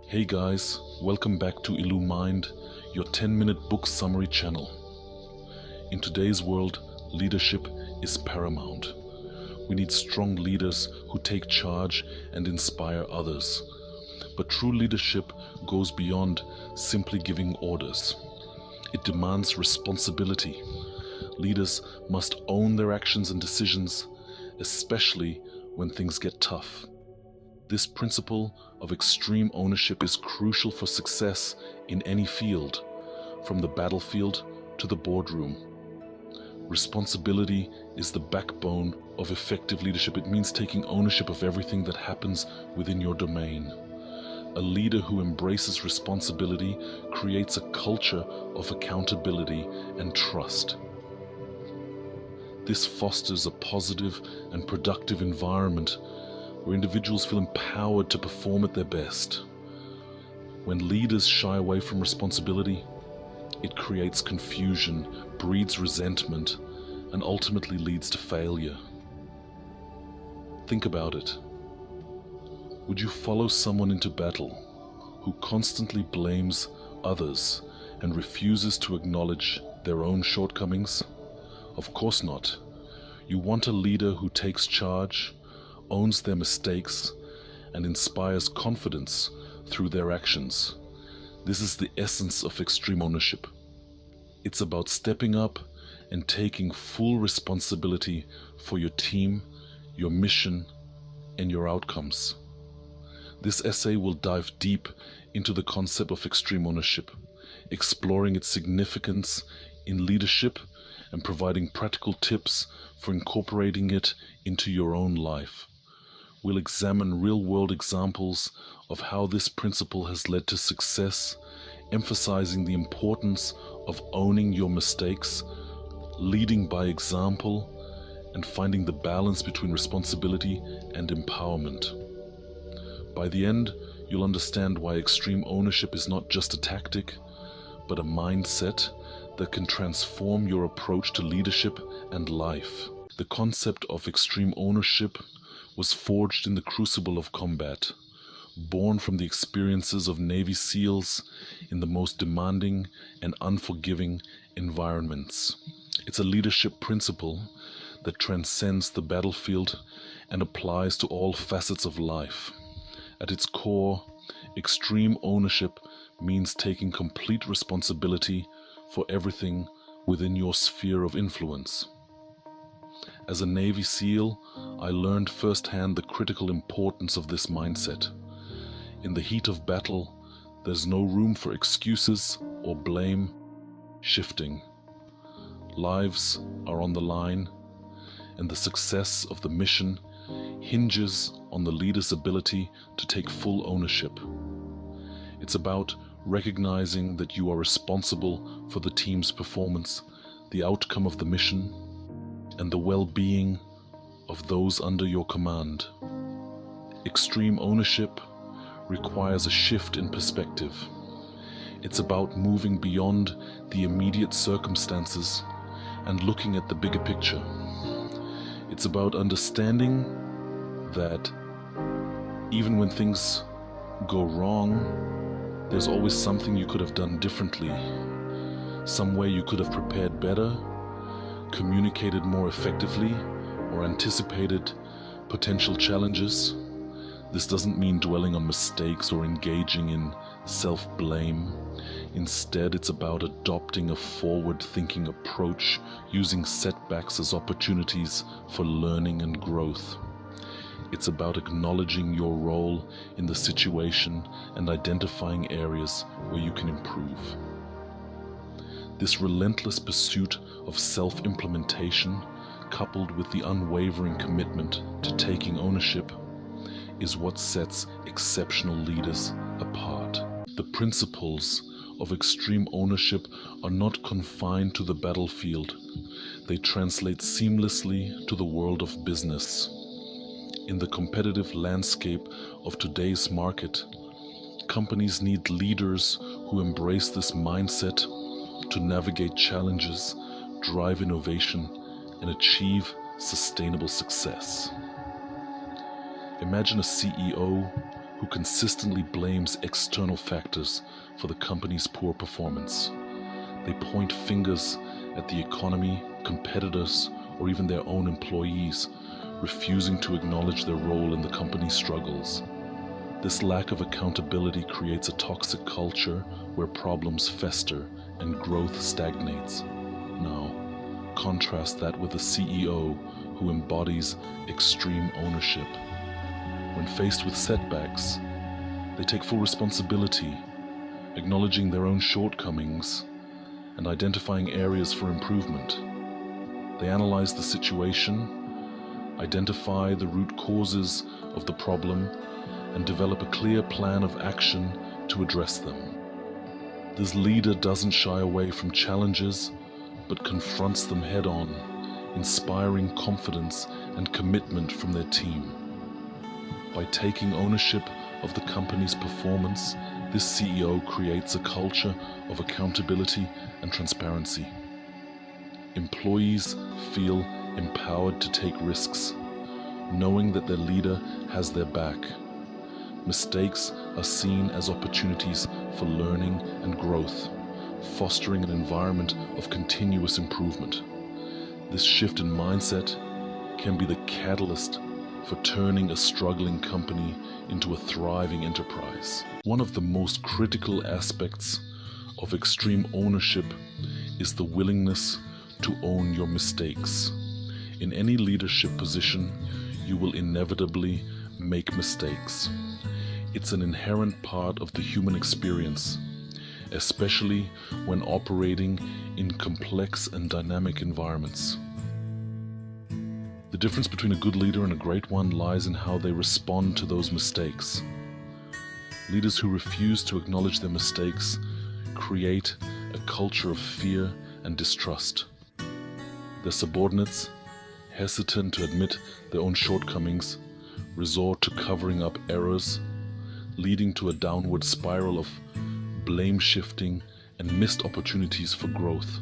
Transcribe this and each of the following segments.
Hey guys, welcome back to Illumined, your 10-minute book summary channel. In today's world, leadership is paramount. We need strong leaders who take charge and inspire others. But true leadership goes beyond simply giving orders. It demands responsibility. Leaders must own their actions and decisions, especially when things get tough. This principle of extreme ownership is crucial for success in any field, from the battlefield to the boardroom. Responsibility is the backbone of effective leadership. It means taking ownership of everything that happens within your domain. A leader who embraces responsibility creates a culture of accountability and trust. This fosters a positive and productive environment where individuals feel empowered to perform at their best. When leaders shy away from responsibility, it creates confusion, breeds resentment, and ultimately leads to failure. Think about it. Would you follow someone into battle who constantly blames others and refuses to acknowledge their own shortcomings? Of course not. You want a leader who takes charge, owns their mistakes, and inspires confidence through their actions. This is the essence of extreme ownership. It's about stepping up and taking full responsibility for your team, your mission, and your outcomes. This essay will dive deep into the concept of extreme ownership, exploring its significance in leadership and providing practical tips for incorporating it into your own life. We'll examine real-world examples of how this principle has led to success, emphasizing the importance of owning your mistakes, leading by example, and finding the balance between responsibility and empowerment. By the end, you'll understand why extreme ownership is not just a tactic, but a mindset that can transform your approach to leadership and life. The concept of extreme ownership was forged in the crucible of combat, born from the experiences of Navy SEALs in the most demanding and unforgiving environments. It's a leadership principle that transcends the battlefield and applies to all facets of life. At its core, extreme ownership means taking complete responsibility for everything within your sphere of influence. As a Navy SEAL, I learned firsthand the critical importance of this mindset. In the heat of battle, there's no room for excuses or blame shifting. Lives are on the line, and the success of the mission hinges on the leader's ability to take full ownership. It's about recognizing that you are responsible for the team's performance, the outcome of the mission, and the well-being of those under your command. Extreme ownership requires a shift in perspective. It's about moving beyond the immediate circumstances and looking at the bigger picture. It's about understanding that even when things go wrong, there's always something you could have done differently, some way you could have prepared better, communicated more effectively, or anticipated potential challenges. This doesn't mean dwelling on mistakes or engaging in self-blame. Instead, it's about adopting a forward-thinking approach, using setbacks as opportunities for learning and growth. It's about acknowledging your role in the situation and identifying areas where you can improve. This relentless pursuit of self-implementation, coupled with the unwavering commitment to taking ownership, is what sets exceptional leaders apart. The principles of extreme ownership are not confined to the battlefield. They translate seamlessly to the world of business. In the competitive landscape of today's market, companies need leaders who embrace this mindset to navigate challenges, drive innovation, and achieve sustainable success. Imagine a CEO who consistently blames external factors for the company's poor performance. They point fingers at the economy, competitors, or even their own employees, refusing to acknowledge their role in the company's struggles. This lack of accountability creates a toxic culture where problems fester and growth stagnates. Now, contrast that with a CEO who embodies extreme ownership. When faced with setbacks, they take full responsibility, acknowledging their own shortcomings and identifying areas for improvement. They analyze the situation, identify the root causes of the problem, and develop a clear plan of action to address them. This leader doesn't shy away from challenges, but confronts them head-on, inspiring confidence and commitment from their team. By taking ownership of the company's performance, this CEO creates a culture of accountability and transparency. Employees feel empowered to take risks, knowing that their leader has their back. Mistakes are seen as opportunities for learning and growth, fostering an environment of continuous improvement. This shift in mindset can be the catalyst for turning a struggling company into a thriving enterprise. One of the most critical aspects of extreme ownership is the willingness to own your mistakes. In any leadership position, you will inevitably make mistakes. It's an inherent part of the human experience, especially when operating in complex and dynamic environments. The difference between a good leader and a great one lies in how they respond to those mistakes. Leaders who refuse to acknowledge their mistakes create a culture of fear and distrust. Their subordinates, hesitant to admit their own shortcomings, resort to covering up errors, leading to a downward spiral of blame shifting and missed opportunities for growth.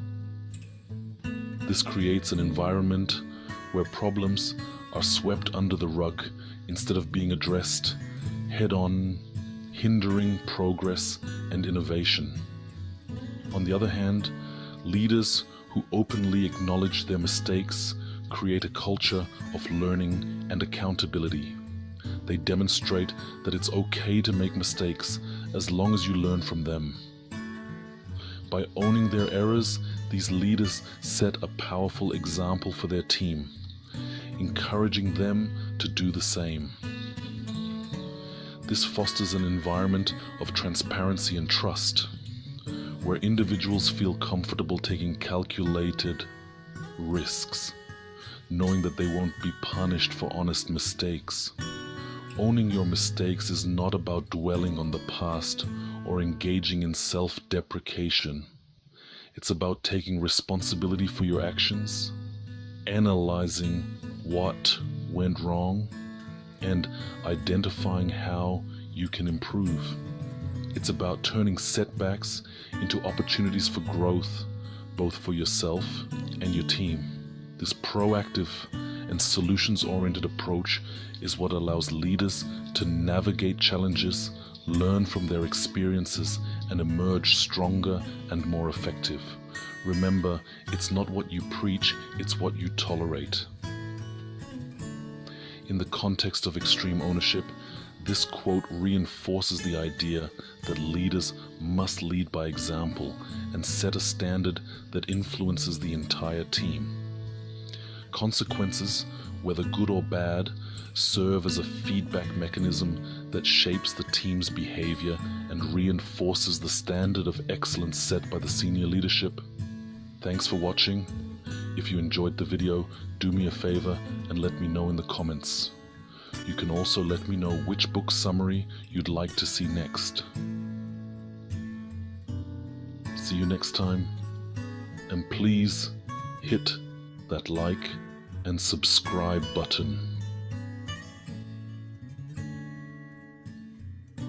This creates an environment where problems are swept under the rug instead of being addressed head-on, hindering progress and innovation. On the other hand, leaders who openly acknowledge their mistakes create a culture of learning and accountability. They demonstrate that it's okay to make mistakes as long as you learn from them. By owning their errors, these leaders set a powerful example for their team, encouraging them to do the same. This fosters an environment of transparency and trust, where individuals feel comfortable taking calculated risks, knowing that they won't be punished for honest mistakes. Owning your mistakes is not about dwelling on the past or engaging in self-deprecation. It's about taking responsibility for your actions, analyzing what went wrong, and identifying how you can improve. It's about turning setbacks into opportunities for growth, both for yourself and your team. This proactive and solutions-oriented approach is what allows leaders to navigate challenges, learn from their experiences, and emerge stronger and more effective. Remember, it's not what you preach, it's what you tolerate. In the context of extreme ownership, this quote reinforces the idea that leaders must lead by example and set a standard that influences the entire team. Consequences, whether good or bad, serve as a feedback mechanism that shapes the team's behavior and reinforces the standard of excellence set by the senior leadership. Thanks for watching. If you enjoyed the video, do me a favor and let me know in the comments. You can also let me know which book summary you'd like to see next. See you next time, and please hit that like and subscribe button.